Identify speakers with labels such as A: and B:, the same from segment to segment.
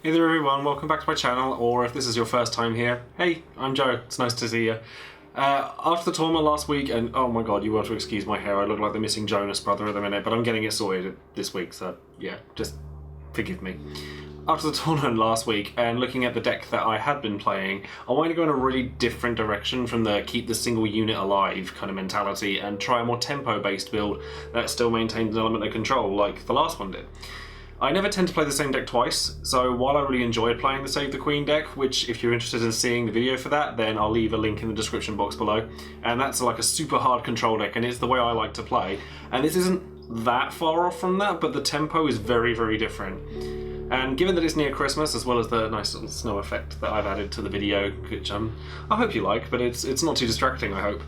A: Hey there everyone, welcome back to my channel, or if this is your first time here, hey, I'm Joe, it's nice to see you. After the tournament last week, and oh my god, you will have to excuse my hair, I look like the missing Jonas brother at the minute, but I'm getting it sorted this week, so yeah, just forgive me. After the tournament last week, and looking at the deck that I had been playing, I wanted to go in a really different direction from the keep the single unit alive kind of mentality, and try a more tempo-based build that still maintains an element of control, like the last one did. I never tend to play the same deck twice, so while I really enjoyed playing the Save the Queen deck, which if you're interested in seeing the video for that, then I'll leave a link in the description box below, and that's like a super hard control deck, and it's the way I like to play. And this isn't that far off from that, but the tempo is very, very different. And given that it's near Christmas, as well as the nice little snow effect that I've added to the video, which I hope you like, but it's not too distracting, I hope.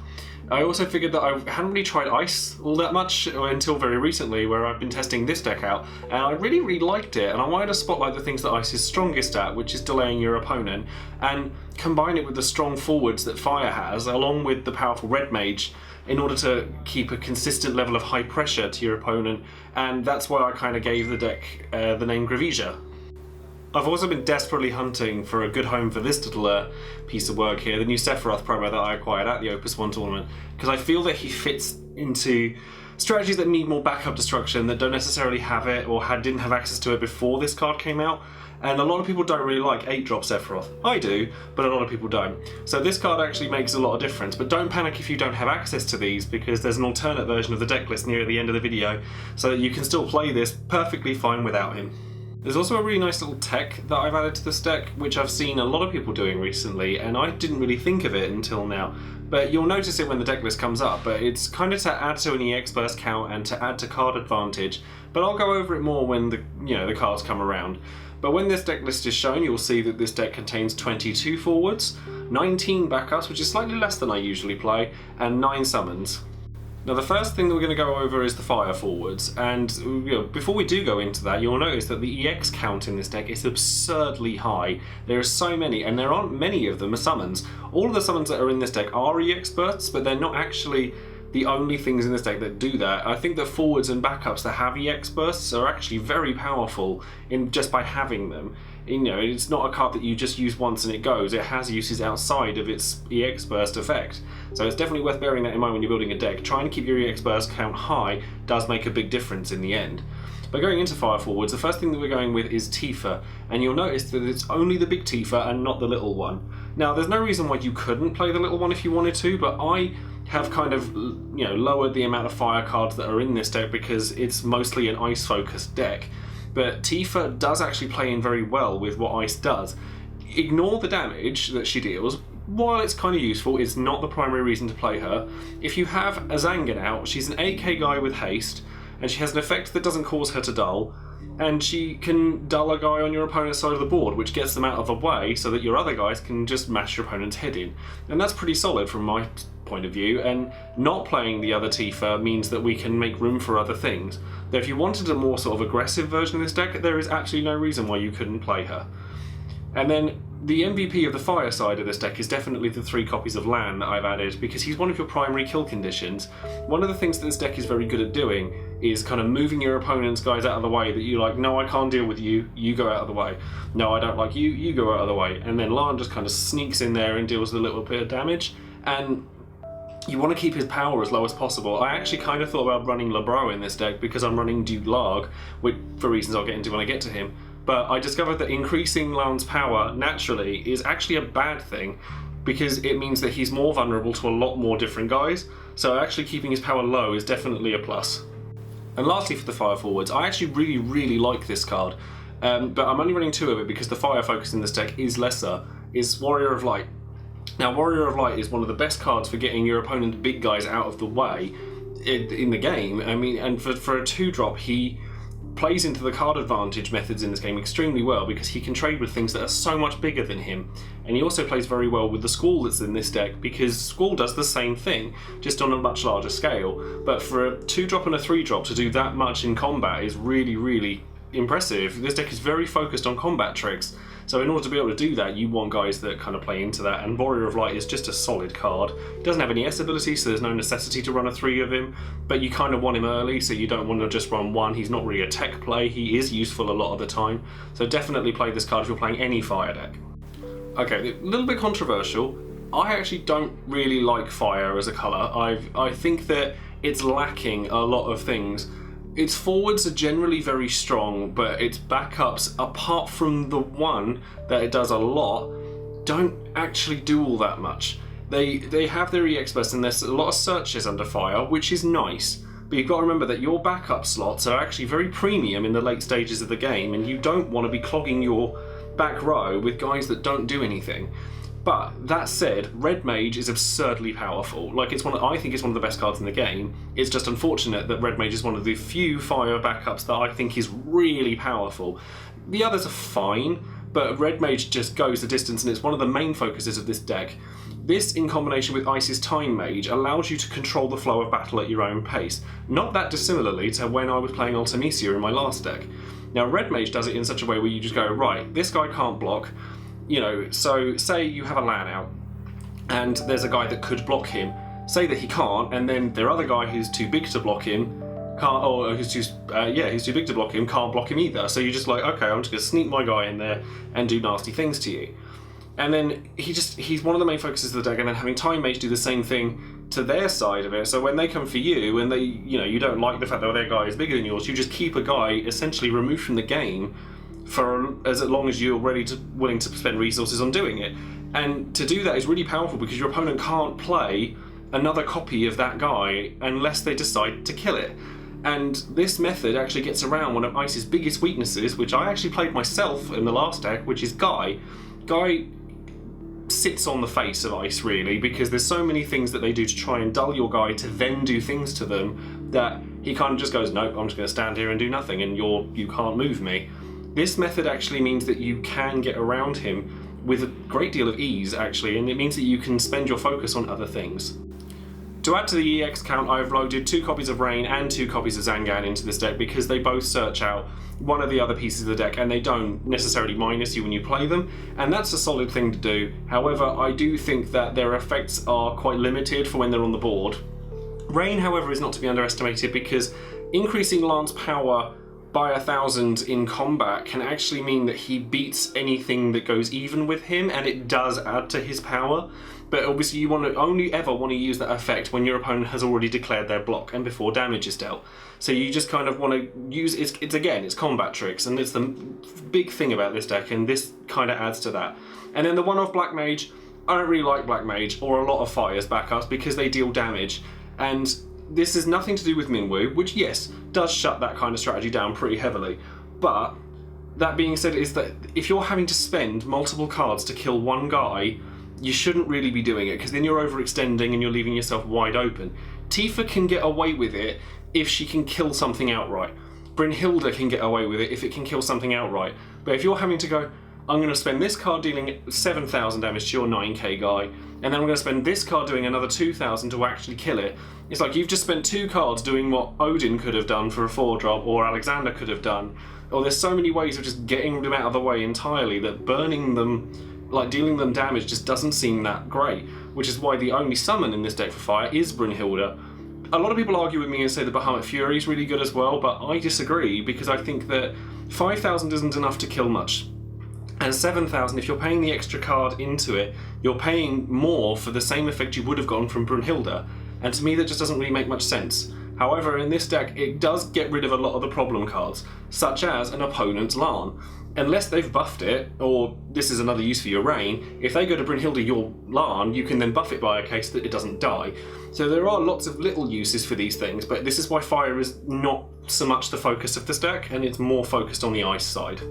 A: I also figured that I hadn't really tried Ice all that much until very recently, where I've been testing this deck out, and I really, really liked it, and I wanted to spotlight the things that Ice is strongest at, which is delaying your opponent, and combine it with the strong forwards that Fire has, along with the powerful Red Mage, in order to keep a consistent level of high pressure to your opponent, and that's why I kind of gave the deck the name Gravija. I've also been desperately hunting for a good home for this little piece of work here, the new Sephiroth promo that I acquired at the Opus 1 tournament, because I feel that he fits into strategies that need more backup destruction, that don't necessarily have it or didn't have access to it before this card came out, and a lot of people don't really like 8-drop Sephiroth. I do, but a lot of people don't. So this card actually makes a lot of difference, but don't panic if you don't have access to these, because there's an alternate version of the deck list near the end of the video, so that you can still play this perfectly fine without him. There's also a really nice little tech that I've added to this deck, which I've seen a lot of people doing recently, and I didn't really think of it until now. But you'll notice it when the deck list comes up, but it's kind of to add to an EX burst count and to add to card advantage, but I'll go over it more when the cards come around. But when this deck list is shown, you'll see that this deck contains 22 forwards, 19 backups, which is slightly less than I usually play, and 9 summons. Now the first thing that we're going to go over is the fire forwards, and before we do go into that, you'll notice that the EX count in this deck is absurdly high. There are so many, and there aren't many of them as summons. All of the summons that are in this deck are EX bursts, but they're not actually the only things in this deck that do that. I think that forwards and backups that have EX bursts are actually very powerful just by having them. It's not a card that you just use once and it goes. It has uses outside of its EX burst effect. So it's definitely worth bearing that in mind when you're building a deck. Trying to keep your EX burst count high does make a big difference in the end. But going into fire forwards, the first thing that we're going with is Tifa, and you'll notice that it's only the big Tifa and not the little one. Now there's no reason why you couldn't play the little one if you wanted to, but I have kind of lowered the amount of fire cards that are in this deck because it's mostly an ice focused deck. But Tifa does actually play in very well with what Ice does. Ignore the damage that she deals. While it's kind of useful, it's not the primary reason to play her. If you have a Zangan out, she's an 8k guy with haste, and she has an effect that doesn't cause her to dull, and she can dull a guy on your opponent's side of the board, which gets them out of the way so that your other guys can just mash your opponent's head in. And that's pretty solid from my point of view, and not playing the other Tifa means that we can make room for other things. Though if you wanted a more sort of aggressive version of this deck, there is actually no reason why you couldn't play her. And then the MVP of the fire side of this deck is definitely the 3 copies of Lann that I've added, because he's one of your primary kill conditions. One of the things that this deck is very good at doing is kind of moving your opponent's guys out of the way, that you're like, no, I can't deal with you, you go out of the way. No, I don't like you, you go out of the way. And then Lann just kind of sneaks in there and deals a little bit of damage, and you want to keep his power as low as possible. I actually kind of thought about running Lebro in this deck because I'm running Duke Larg, which, for reasons I'll get into when I get to him. But I discovered that increasing Lann's power naturally is actually a bad thing, because it means that he's more vulnerable to a lot more different guys, so actually keeping his power low is definitely a plus. And lastly for the fire forwards, I actually really, really like this card, but I'm only running 2 of it because the fire focus in this deck is lesser, is Warrior of Light. Now Warrior of Light is one of the best cards for getting your opponent's big guys out of the way in the game. I mean, and for a 2-drop, he plays into the card advantage methods in this game extremely well, because he can trade with things that are so much bigger than him. And he also plays very well with the Squall that's in this deck, because Squall does the same thing, just on a much larger scale. But for a 2-drop and a 3-drop to do that much in combat is really, really impressive. This deck is very focused on combat tricks, So in order to be able to do that, you want guys that kind of play into that, and Warrior of Light is just a solid card. He doesn't have any S ability, so there's no necessity to run a 3 of him, but you kind of want him early, so you don't want to just run 1. He's not really a tech play, he is useful a lot of the time, so definitely play this card if you're playing any fire deck. Okay, a little bit controversial. I actually don't really like fire as a colour. I think that it's lacking a lot of things. Its forwards are generally very strong, but its backups, apart from the one that it does a lot, don't actually do all that much. They have their EX burst and there's a lot of searches under fire, which is nice, but you've got to remember that your backup slots are actually very premium in the late stages of the game, and you don't want to be clogging your back row with guys that don't do anything. But that said, Red Mage is absurdly powerful. Like, I think it's one of the best cards in the game. It's just unfortunate that Red Mage is one of the few fire backups that I think is really powerful. The others are fine, but Red Mage just goes the distance, and it's one of the main focuses of this deck. This, in combination with Ice's Time Mage, allows you to control the flow of battle at your own pace. Not that dissimilarly to when I was playing Ultimecia in my last deck. Now, Red Mage does it in such a way where you just go, right, this guy can't block. You know, so say you have a Lann out, and there's a guy that could block him. Say that he can't, and then their other guy who's too big to block him can't, or who's too big to block him, can't block him either. So you're just like, okay, I'm just gonna sneak my guy in there and do nasty things to you. And then he's one of the main focuses of the deck, and then having Time Mage do the same thing to their side of it. So when they come for you, and you don't like the fact that their guy is bigger than yours, you just keep a guy essentially removed from the game for as long as you're willing to spend resources on doing it. And to do that is really powerful because your opponent can't play another copy of that guy unless they decide to kill it. And this method actually gets around one of Ice's biggest weaknesses, which I actually played myself in the last deck, which is Guy. Guy sits on the face of Ice, really, because there's so many things that they do to try and dull your guy to then do things to them that he kind of just goes, nope, I'm just going to stand here and do nothing, and you can't move me. This method actually means that you can get around him with a great deal of ease, actually, and it means that you can spend your focus on other things. To add to the EX count, I've loaded 2 copies of Rain and 2 copies of Zangan into this deck because they both search out one of the other pieces of the deck and they don't necessarily minus you when you play them, and that's a solid thing to do. However, I do think that their effects are quite limited for when they're on the board. Rain, however, is not to be underestimated because increasing Lann's power by 1,000 in combat can actually mean that he beats anything that goes even with him, and it does add to his power. But obviously you only ever want to use that effect when your opponent has already declared their block and before damage is dealt. So you just kind of want to use it's combat tricks, and it's the big thing about this deck, and this kind of adds to that. And then the one-off Black Mage, I don't really like Black Mage or a lot of Fire's backups because they deal damage, and this is nothing to do with Minwu, which yes, does shut that kind of strategy down pretty heavily. But that being said, is that if you're having to spend multiple cards to kill one guy, you shouldn't really be doing it, because then you're overextending and you're leaving yourself wide open. Tifa can get away with it if she can kill something outright. Brynhilda can get away with it if it can kill something outright. But if you're having to go, I'm going to spend this card dealing 7,000 damage to your 9k guy, and then I'm going to spend this card doing another 2,000 to actually kill it. It's like you've just spent 2 cards doing what Odin could have done for a 4-drop, or Alexander could have done. Or there's so many ways of just getting them out of the way entirely that burning them, like dealing them damage, just doesn't seem that great. Which is why the only summon in this deck for fire is Brynhilda. A lot of people argue with me and say the Bahamut Fury is really good as well, but I disagree because I think that 5,000 isn't enough to kill much. And 7,000, if you're paying the extra card into it, you're paying more for the same effect you would have gotten from Brynhilda. And to me that just doesn't really make much sense. However, in this deck, it does get rid of a lot of the problem cards, such as an opponent's Lann. Unless they've buffed it, or this is another use for your Rain, if they go to Brynhilda your Lann, you can then buff it by a case that it doesn't die. So there are lots of little uses for these things, but this is why Fire is not so much the focus of this deck, and it's more focused on the Ice side.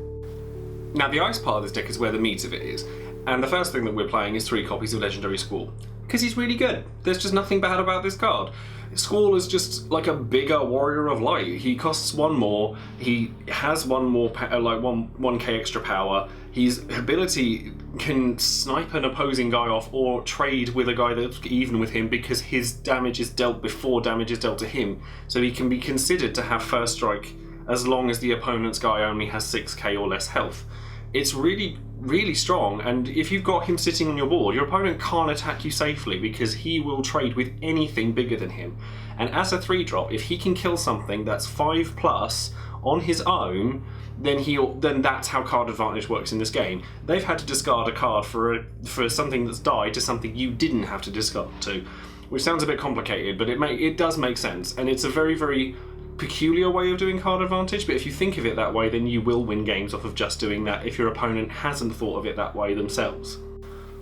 A: Now, the Ice part of this deck is where the meat of it is, and the first thing that we're playing is 3 copies of Legendary Squall, because he's really good. There's just nothing bad about this card. Squall is just like a bigger Warrior of Light. He costs 1 more, he has 1 more, 1k extra power, his ability can snipe an opposing guy off or trade with a guy that's even with him because his damage is dealt before damage is dealt to him, so he can be considered to have first strike as long as the opponent's guy only has 6k or less health. It's really really strong, and if you've got him sitting on your board, your opponent can't attack you safely because he will trade with anything bigger than him. And as a 3-drop, if he can kill something that's 5+ on his own, then that's how card advantage works in this game. They've had to discard a card for something that's died to something you didn't have to discard to, which sounds a bit complicated, but it does make sense, and it's a very, very peculiar way of doing card advantage, but if you think of it that way, then you will win games off of just doing that if your opponent hasn't thought of it that way themselves.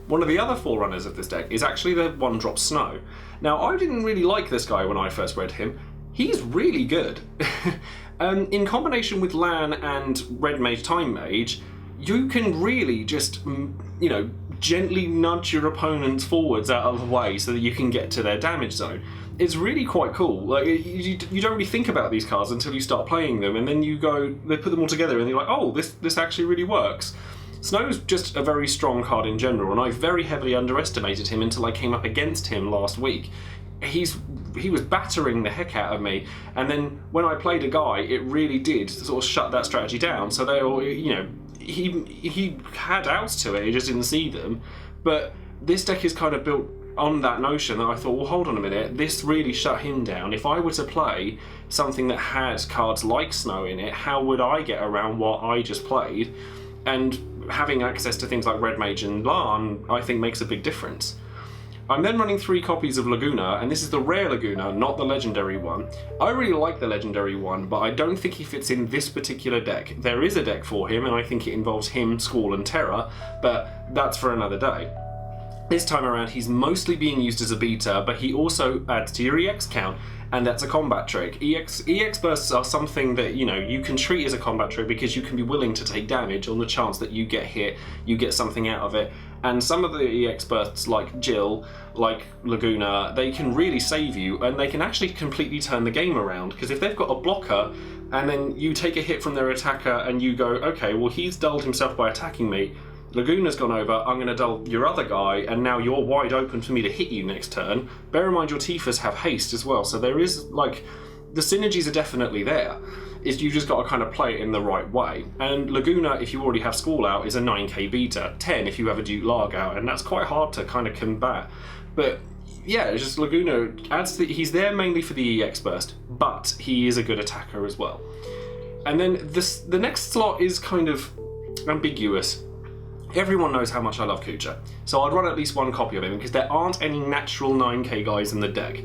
A: One of the other forerunners of this deck is actually the 1-drop Snow. Now, I didn't really like this guy when I first read him. He's really good. In combination with Lann and Red Mage, Time Mage, you can really just, gently nudge your opponents forwards out of the way so that you can get to their damage zone. It's really quite cool. Like, you don't really think about these cards until you start playing them, and then they put them all together and you're like, oh, this actually really works. Snow's just a very strong card in general, and I very heavily underestimated him until I came up against him last week. He was battering the heck out of me, and then when I played a guy, it really did sort of shut that strategy down. So they all, he had outs to it, he just didn't see them. But this deck is kind of built on that notion that I thought, well, hold on a minute, this really shut him down. If I were to play something that has cards like Snow in it, how would I get around what I just played? And having access to things like Red Mage and Lann, I think, makes a big difference. I'm then running 3 copies of Laguna, and this is the rare Laguna, not the legendary one. I really like the legendary one, but I don't think he fits in this particular deck. There is a deck for him, and I think it involves him, Squall, and Terra, but that's for another day. This time around, he's mostly being used as a beta, but he also adds to your EX count, and that's a combat trick. EX bursts are something that, you can treat as a combat trick because you can be willing to take damage on the chance that you get hit, you get something out of it. And some of the EX bursts, like Jill, like Laguna, they can really save you, and they can actually completely turn the game around, because if they've got a blocker, and then you take a hit from their attacker, and you go, okay, well, he's dulled himself by attacking me, Laguna's gone over, I'm going to dull your other guy, and now you're wide open for me to hit you next turn. Bear in mind your Tifas have haste as well, so there is, the synergies are definitely there. You've just got to kind of play it in the right way. And Laguna, if you already have Squall out, is a 9k beta, 10 if you have a Duke Larg out, and that's quite hard to kind of combat. But yeah, it's just Laguna he's there mainly for the EX burst, but he is a good attacker as well. And then the next slot is kind of ambiguous. Everyone knows how much I love Kuja, so I'd run at least 1 copy of him because there aren't any natural 9k guys in the deck.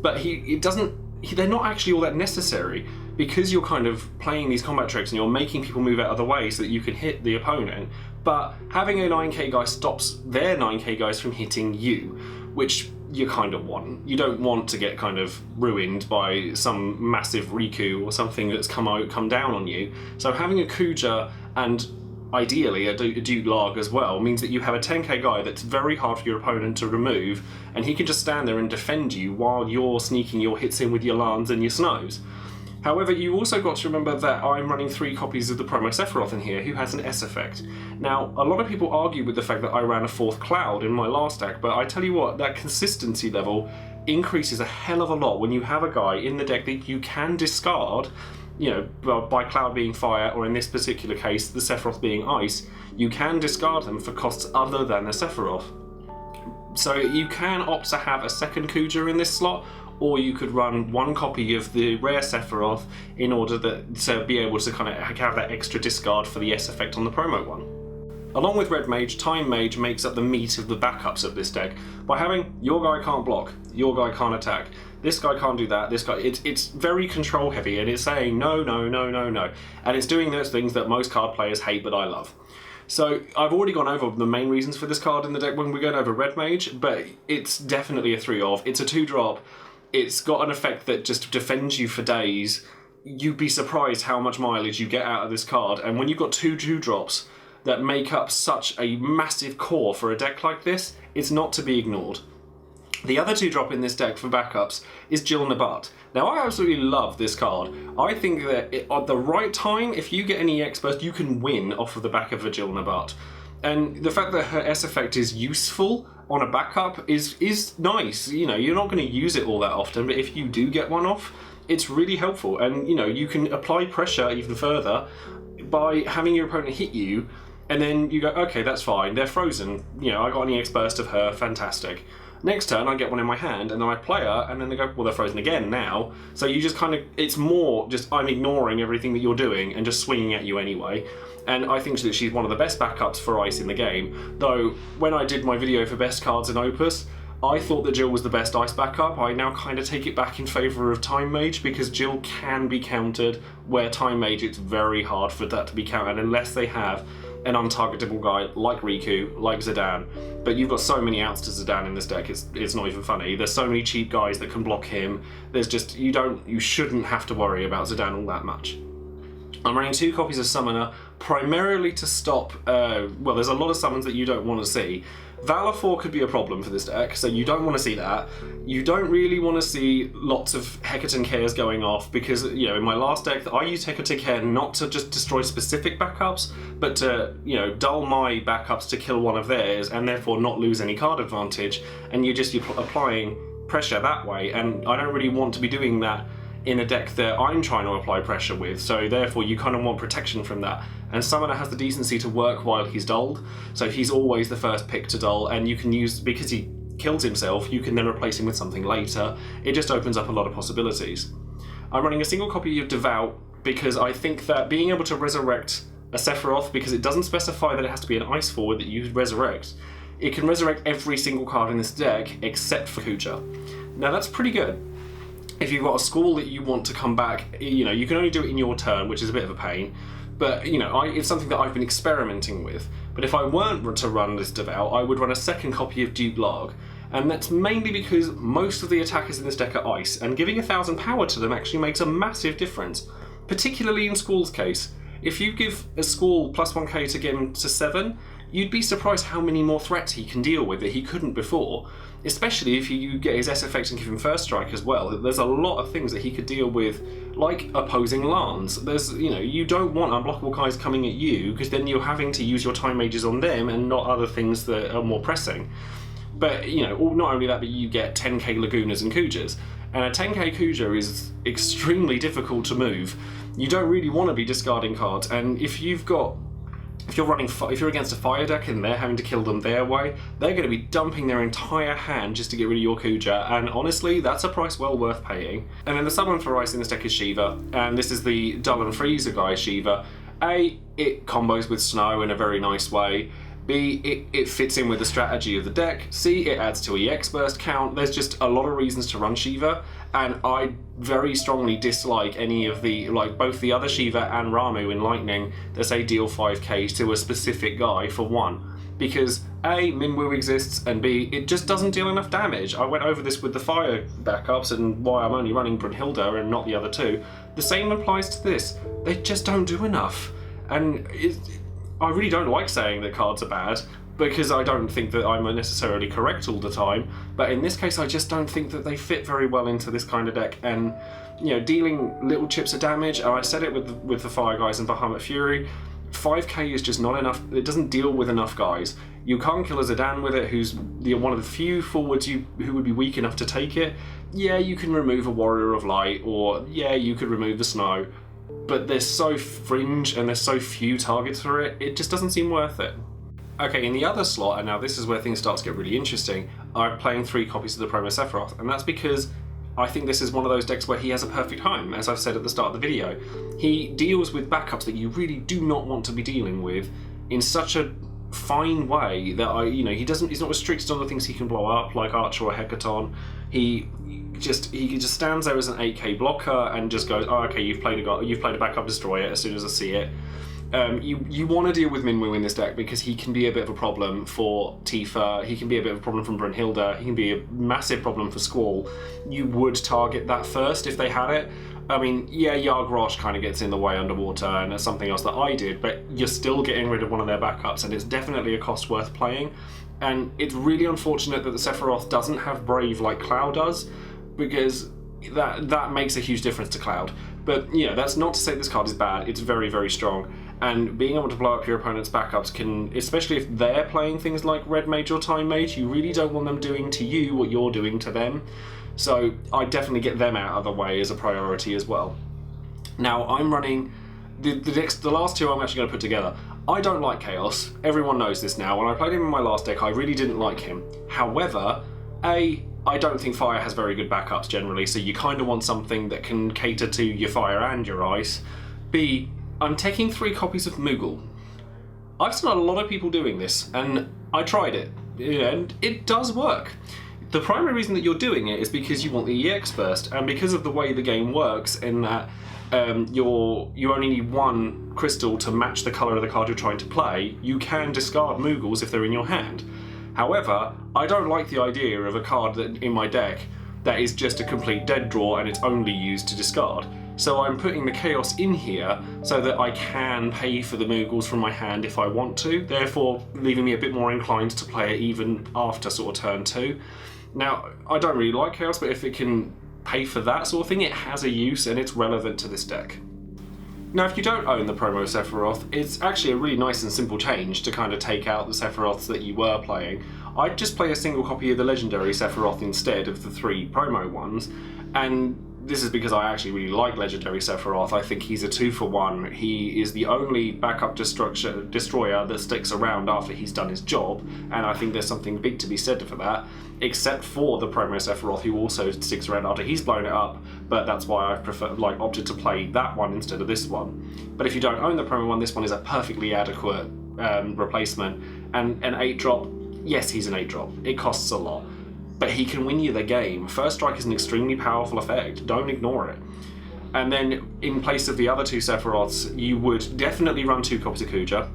A: But they're not actually all that necessary because you're kind of playing these combat tricks and you're making people move out of the way so that you can hit the opponent. But having a 9k guy stops their 9k guys from hitting you, which you kind of want. You don't want to get kind of ruined by some massive Riku or something that's come down on you. So having a Kuja and ideally a Duke Larg as well means that you have a 10k guy that's very hard for your opponent to remove, and he can just stand there and defend you while you're sneaking your hits in with your Lanns and your Snows. However, you also got to remember that I'm running 3 copies of the promo Sephiroth in here, who has an S effect. Now, a lot of people argue with the fact that I ran a 4th Cloud in my last deck, but I tell you what, that consistency level increases a hell of a lot when you have a guy in the deck that you can discard, by Cloud being fire, or in this particular case, the Sephiroth being ice. You can discard them for costs other than the Sephiroth. So you can opt to have a second Kuja in this slot, or you could run 1 copy of the rare Sephiroth in order to be able to kind of have that extra discard for the S effect on the promo one. Along with Red Mage, Time Mage makes up the meat of the backups of this deck by having your guy can't block, your guy can't attack, this guy can't do that, this guy... It's very control heavy, and it's saying no, no, no, no, no. And it's doing those things that most card players hate but I love. So I've already gone over the main reasons for this card in the deck when we're going over Red Mage, but it's definitely a 3-of. It's a 2-drop. It's got an effect that just defends you for days. You'd be surprised how much mileage you get out of this card, and when you've got 2 2-drops that make up such a massive core for a deck like this, it's not to be ignored. The other 2-drop in this deck for backups is Jill Nabat. Now, I absolutely love this card. I think that at the right time, if you get an EX burst, you can win off of the back of a Jill Nabat. And the fact that her S effect is useful on a backup is nice. You're not going to use it all that often, but if you do get one off, it's really helpful. And, you can apply pressure even further by having your opponent hit you, And then you go, okay, that's fine, they're frozen. You know, I got an EX burst of her, fantastic. Next turn, I get one in my hand, and then I play her, and then they go, well, they're frozen again now. So you just kind of, it's more just I'm ignoring everything that you're doing and just swinging at you anyway. And I think that she's one of the best backups for ice in the game. Though, when I did my video for best cards in Opus, I thought that Jill was the best ice backup. I now kind of take it back in favour of Time Mage, because Jill can be countered, where Time Mage, it's very hard for that to be countered unless they have an untargetable guy like Riku, like Zidane. But you've got so many outs to Zidane in this deck, it's not even funny. There's so many cheap guys that can block him. There's just, you shouldn't have to worry about Zidane all that much. I'm running 2 copies of Summoner, primarily to stop, well, there's a lot of summons that you don't want to see. Valor 4 could be a problem for this deck, so you don't want to see that. You don't really want to see lots of Hecaton Cares going off, because, you know, in my last deck, I used Hecaton Care not to just destroy specific backups, but to, you know, dull my backups to kill one of theirs, and therefore not lose any card advantage, and you're applying pressure that way, and I don't really want to be doing that in a deck that I'm trying to apply pressure with, so therefore you kind of want protection from that. And Summoner has the decency to work while he's dulled, so he's always the first pick to dull, and you can use, because he kills himself, you can then replace him with something later. It just opens up a lot of possibilities. I'm running a single copy of Devout, because I think that being able to resurrect a Sephiroth, because it doesn't specify that it has to be an ice forward that you resurrect, it can resurrect every single card in this deck except for Kuja. Now that's pretty good. If you've got a school that you want to come back, you know, you can only do it in your turn, which is a bit of a pain. But, you know, it's something that I've been experimenting with. But if I weren't to run this Devout, I would run a second copy of Duke Larg. And that's mainly because most of the attackers in this deck are ice, and giving 1,000 power to them actually makes a massive difference. Particularly in Squall's case. If you give a Squall plus 1k to get him to 7, you'd be surprised how many more threats he can deal with that he couldn't before. Especially if you get his S effect and give him First Strike as well. There's a lot of things that he could deal with, like opposing Lanns. There's, you know, you don't want unblockable guys coming at you, because then you're having to use your Time Mages on them and not other things that are more pressing. But, you know, not only that, but you get 10k Lagunas and Kujas. And a 10k Kuja is extremely difficult to move. You don't really want to be discarding cards, and if you're against a fire deck and they're having to kill them their way, they're going to be dumping their entire hand just to get rid of your Kuja, and honestly, that's a price well worth paying. And then the summon for ice in this deck is Shiva, and this is the Dull and Freezer guy Shiva. A, it combos with Snow in a very nice way. B, it fits in with the strategy of the deck. C, it adds to EX burst count. There's just a lot of reasons to run Shiva, and I very strongly dislike any of the, like both the other Shiva and Ramu in Lightning that say deal 5k to a specific guy for one. Because A, Minwoo exists, and B, it just doesn't deal enough damage. I went over this with the fire backups and why I'm only running Brunhilde and not the other two. The same applies to this. They just don't do enough. And I really don't like saying that cards are bad, because I don't think that I'm necessarily correct all the time, but in this case I just don't think that they fit very well into this kind of deck. And, you know, dealing little chips of damage, and I said it with the Fire guys and Bahamut Fury, 5k is just not enough. It doesn't deal with enough guys. You can't kill a Zidane with it, who's one of the few forwards who would be weak enough to take it. Yeah, you can remove a Warrior of Light, or yeah, you could remove the Snow, but they're so fringe and there's so few targets for it, it just doesn't seem worth it. Okay, in the other slot, and now this is where things start to get really interesting, I'm playing 3 copies of the Promo Sephiroth, and that's because I think this is one of those decks where he has a perfect home, as I've said at the start of the video. He deals with backups that you really do not want to be dealing with in such a fine way that he's not restricted on the things he can blow up, like Archer or Hecaton. He just stands there as an 8k blocker and just goes, oh, okay, you've played a backup, destroy it as soon as I see it. You want to deal with Minwoo in this deck because he can be a bit of a problem for Tifa, he can be a bit of a problem from Brunhilde, he can be a massive problem for Squall. You would target that first if they had it. I mean, yeah, Yargrosh kind of gets in the way underwater, and that's something else that I did, but you're still getting rid of one of their backups, and it's definitely a cost worth playing. And it's really unfortunate that the Sephiroth doesn't have Brave like Cloud does, because that makes a huge difference to Cloud. But, you know, that's not to say this card is bad. It's very, very strong. And being able to blow up your opponent's backups can, especially if they're playing things like Red Mage or Time Mage, you really don't want them doing to you what you're doing to them. So I definitely get them out of the way as a priority as well. Now, I'm running the last two I'm actually going to put together. I don't like Chaos. Everyone knows this now. When I played him in my last deck, I really didn't like him. However, I don't think Fire has very good backups generally, so you kind of want something that can cater to your Fire and your Ice. B, I'm taking 3 copies of Moogle. I've seen a lot of people doing this, and I tried it, and it does work. The primary reason that you're doing it is because you want the EX burst, and because of the way the game works in that you only need 1 crystal to match the colour of the card you're trying to play, you can discard Moogles if they're in your hand. However, I don't like the idea of a card that in my deck that is just a complete dead draw and it's only used to discard. So I'm putting the Chaos in here so that I can pay for the Moogles from my hand if I want to, therefore leaving me a bit more inclined to play it even after sort of turn 2. Now, I don't really like Chaos, but if it can pay for that sort of thing, it has a use and it's relevant to this deck. Now, if you don't own the promo Sephiroth, it's actually a really nice and simple change to kind of take out the Sephiroths that you were playing. I'd just play a single copy of the legendary Sephiroth instead of the 3 promo ones, and this is because I actually really like legendary Sephiroth. I think he's a 2-for-1. He is the only backup destroyer that sticks around after he's done his job, and I think there's something big to be said for that, except for the promo Sephiroth, who also sticks around after he's blown it up, but that's why I've opted to play that one instead of this one. But if you don't own the promo one, this one is a perfectly adequate replacement, and an 8-drop, yes, he's an 8-drop. It costs a lot, but he can win you the game. First Strike is an extremely powerful effect, don't ignore it. And then in place of the other 2 Sephiroths, you would definitely run 2 copies of Kuja,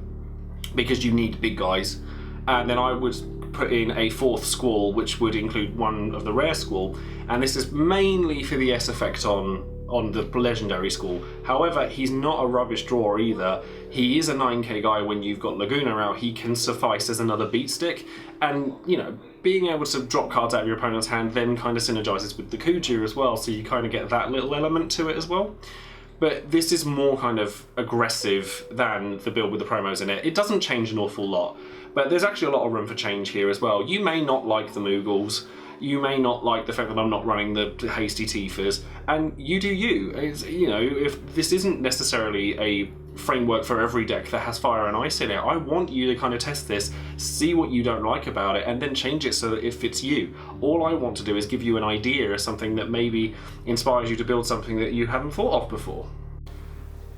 A: because you need big guys. And then I would put in a 4th Squall, which would include 1 of the rare Squall, and this is mainly for the S effect on the legendary Squall. However, he's not a rubbish draw either. He is a 9k guy when you've got Laguna out. He can suffice as another beat stick, and you know, being able to drop cards out of your opponent's hand then kind of synergizes with the Kuja as well, so you kind of get that little element to it as well. But this is more kind of aggressive than the build with the promos in it. It doesn't change an awful lot, but there's actually a lot of room for change here as well. You may not like the Moogles, you may not like the fact that I'm not running the hasty Tifas, and you do you. You know, if this isn't necessarily a framework for every deck that has Fire and Ice in it, I want you to kind of test this, see what you don't like about it, and then change it so that it fits you. All I want to do is give you an idea of something that maybe inspires you to build something that you haven't thought of before.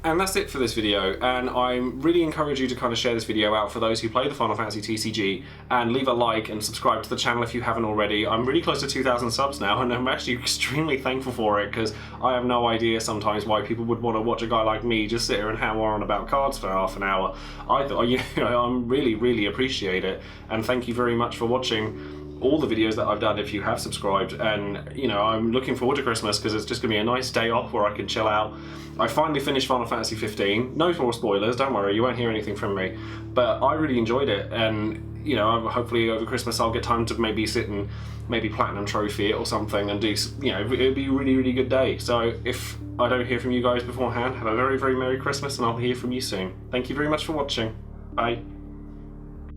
A: And that's it for this video, and I really encourage you to kind of share this video out for those who play the Final Fantasy TCG, and leave a like and subscribe to the channel if you haven't already. I'm really close to 2,000 subs now, and I'm actually extremely thankful for it, because I have no idea sometimes why people would want to watch a guy like me just sit here and hammer on about cards for half an hour. I really appreciate it, and thank you very much for watching all the videos that I've done if you have subscribed. And you know, I'm looking forward to Christmas because it's just gonna be a nice day off where I can chill out. I finally finished Final Fantasy 15. No more spoilers, don't worry, you won't hear anything from me, but I really enjoyed it, and you know, hopefully over Christmas I'll get time to maybe sit and maybe platinum trophy it or something and do, you know, it'd be a really good day. So if I don't hear from you guys beforehand, have a very Merry Christmas, and I'll hear from you soon. Thank you very much for watching. Bye.